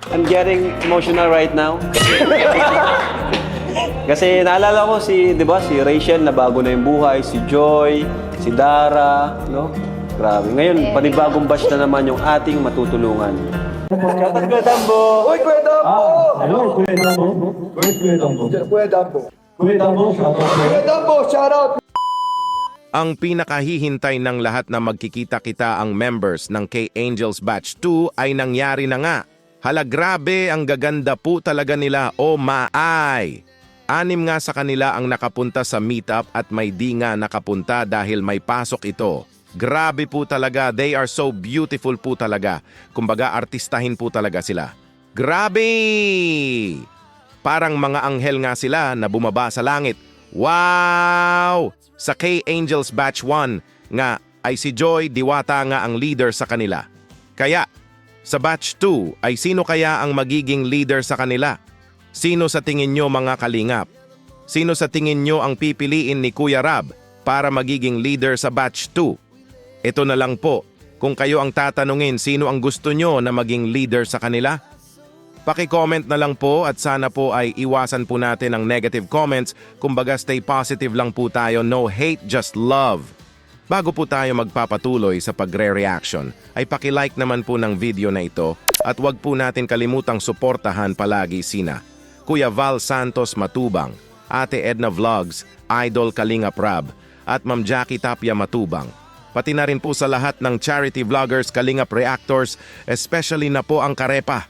I'm getting emotional right now. Kasi naalala ko si, di ba, si Rachel na bago na yung buhay, si Joy, si Dara, no? Grabe. Ngayon, panibagong batch na naman yung ating matutulungan. Kuya Dambo! Uy, Kuya Dambo! Hello, Kuya Dambo. Where's Kuya Dambo? Kuya Dambo. Kuya Dambo, shout out. Kuya Dambo, shout out! Ang pinakahihintay ng lahat na magkikita-kita ang members ng K-Angels Batch 2 ay nangyari na nga. Hala, grabe, ang gaganda po talaga nila, oh maay! 6 nga sa kanila ang nakapunta sa meetup at may di nga nakapunta dahil may pasok ito. Grabe po talaga, they are so beautiful po talaga. Kumbaga, artistahin po talaga sila. Grabe! Parang mga anghel nga sila na bumaba sa langit. Wow! Sa K-Angels Batch 1 nga ay si Joy Diwata nga ang leader sa kanila. Kaya, sa Batch 2 ay sino kaya ang magiging leader sa kanila? Sino sa tingin nyo mga kalingap? Sino sa tingin nyo ang pipiliin ni Kuya Rab para magiging leader sa Batch 2? Ito na lang po, kung kayo ang tatanungin sino ang gusto nyo na maging leader sa kanila? Paki-comment na lang po at sana po ay iwasan po natin ang negative comments. Kumbaga stay positive lang po tayo, no hate, just love. Bago po tayo magpapatuloy sa pagre-reaction, ay paki-like naman po ng video na ito at wag po natin kalimutang suportahan palagi sina Kuya Val Santos Matubang, Ate Edna Vlogs, Idol Kalingap Rab, at Ma'am Jackie Tapia Matubang. Pati na rin po sa lahat ng charity vloggers, Kalingap Reactors, especially na po ang Karepa.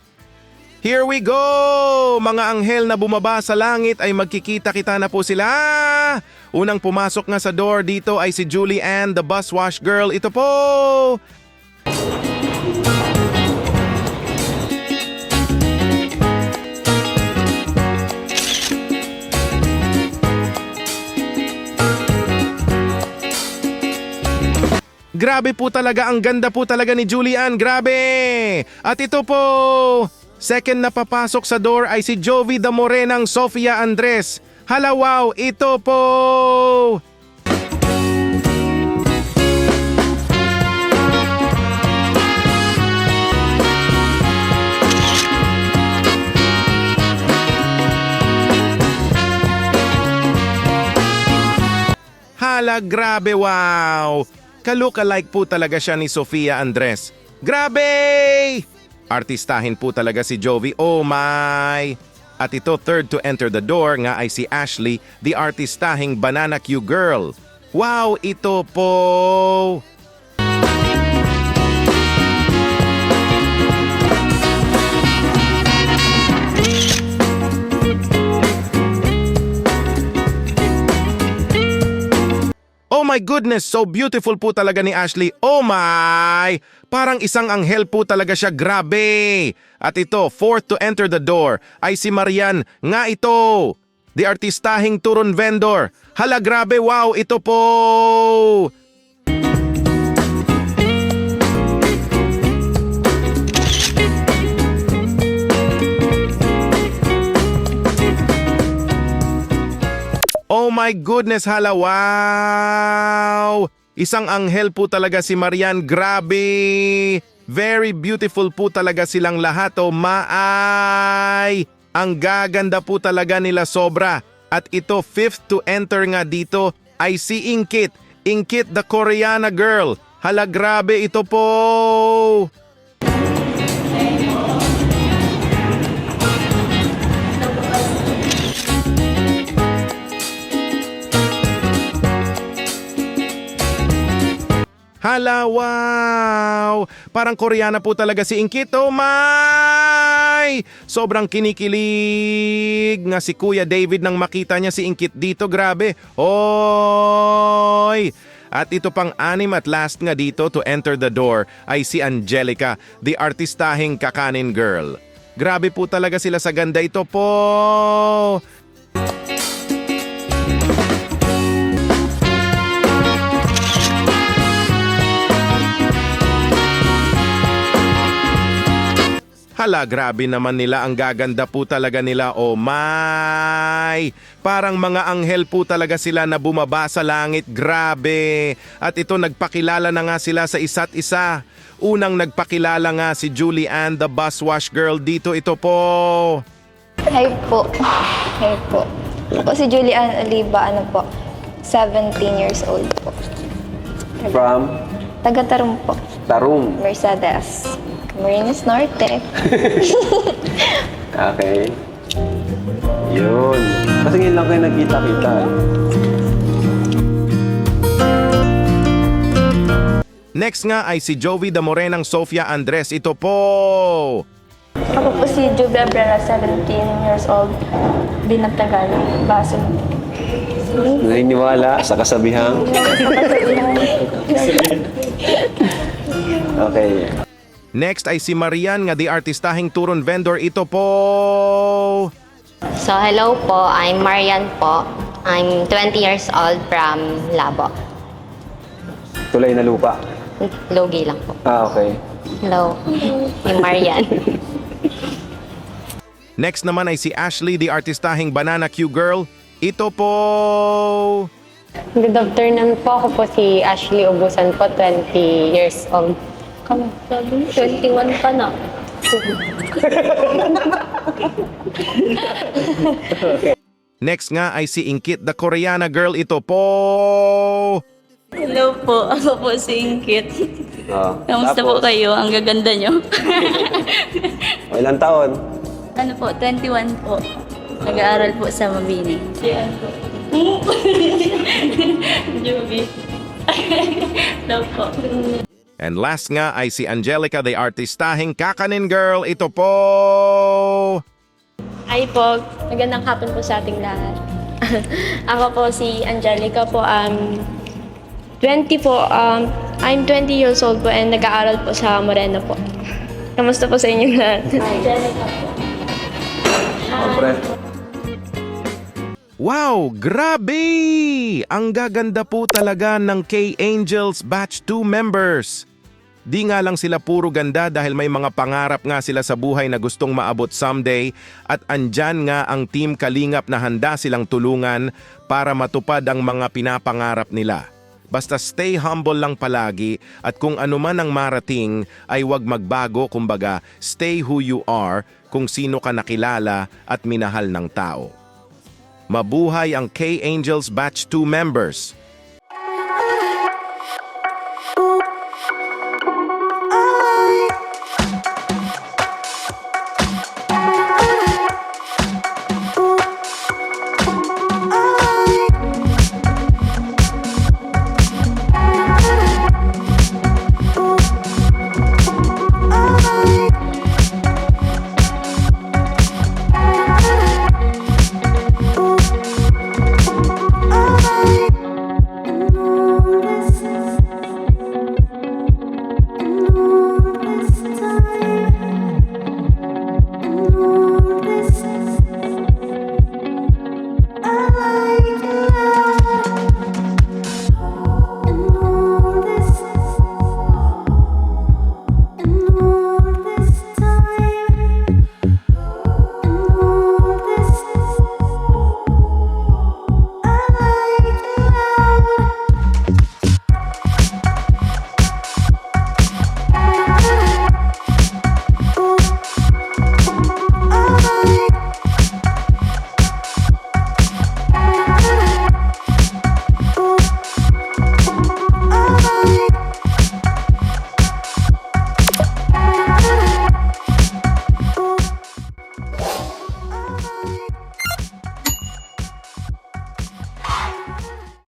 Here we go! Mga anghel na bumaba sa langit ay magkikita-kita na po sila! Unang pumasok nga sa door dito ay si Julie Ann, the bus wash girl. Ito po! Grabe po talaga, ang ganda po talaga ni Julian, grabe! At ito po, second na papasok sa door ay si Jovi the Morenang Sofia Andres. Hala wow, ito po! Hala, grabe, wow! Ka-look-alike po talaga siya ni Sofia Andres. Grabe! Artistahin po talaga si Jovi, oh my! At ito, third to enter the door nga ay si Ashley, the artistahing Banana Q girl. Wow, ito po! Oh my goodness, so beautiful po talaga ni Ashley. Oh my! Parang isang anghel po talaga siya, grabe! At ito, fourth to enter the door ay si Marian, nga ito! The artistahing turon vendor. Hala, grabe, wow, ito po! Oh my goodness, hala, wow! Isang anghel po talaga si Marian, grabe! Very beautiful po talaga silang lahat, oh maay! Ang gaganda po talaga nila sobra. At ito, fifth to enter nga dito ay si Inkit. Inkit the Koreana girl. Hala, grabe, ito po! Hala, wow! Parang Koreana po talaga si Inkit, oh my! Sobrang kinikilig nga si Kuya David nang makita niya si Inkit dito, grabe. Oy! At ito pang 6 at last nga dito to enter the door ay si Angelica, the artistahing kakanin girl. Grabe po talaga sila sa ganda, ito po! Hala, grabe naman nila, ang gaganda po talaga nila, oh my! Parang mga anghel po talaga sila na bumaba sa langit, grabe! At ito, nagpakilala na nga sila sa isa't isa. Unang nagpakilala nga si Julie Ann, the bus wash girl dito, ito po. Hi po. Hi po. Ako si Julian Oliva, 17 years old po. From Taga-Tarong po. Tarong. Mercedes. Camarines Norte. Okay. Yun. Kasi ngayon lang kayo nagkita-kita. Next nga ay si Joey the Morenang Sofia Andres, ito po. Ako po si Jubia Brera, 17 years old, Binagtagal, Basel. Naniniwala sa kasabihang. Okay. Next ay si Marian nga di artistahing turon vendor, ito po. So hello po, I'm Marian po. I'm 20 years old from Labo. Tulay na lupa. Logi lang po. Okay. Hello, I'm Marian. Next naman ay si Ashley, the artistahing Banana Q girl, ito po. Good afternoon po. Ako po si Ashley Ubusan po, 20 years old. Kami, 21 ka na. Next nga ay si Inkit the Koreana girl, ito po. Hello po, ako po si Ingkit. Oh, Kamusta po kayo? Ang gaganda nyo. Ilang taon? Ano po, 21 po. Nag-aaral po sa Mabini. Juby. Hello po. And last nga ay si Angelica, the artistahing Kakanin girl, ito po. Hi po, magandang hapon po sa ating lahat. Ako po si Angelica po, 20 po, I'm 20 years old po and nag-aaral po sa Moreno po. Kamusta po sa inyo lahat? Wow, grabe! Ang gaganda po talaga ng K-Angels Batch 2 members. Di nga lang sila puro ganda dahil may mga pangarap nga sila sa buhay na gustong maabot someday at andyan nga ang Team Kalingap na handa silang tulungan para matupad ang mga pinapangarap nila. Basta stay humble lang palagi at kung ano man ang marating ay wag magbago, kumbaga stay who you are kung sino ka nakilala at minahal ng tao. Mabuhay ang K-Angels Batch 2 members.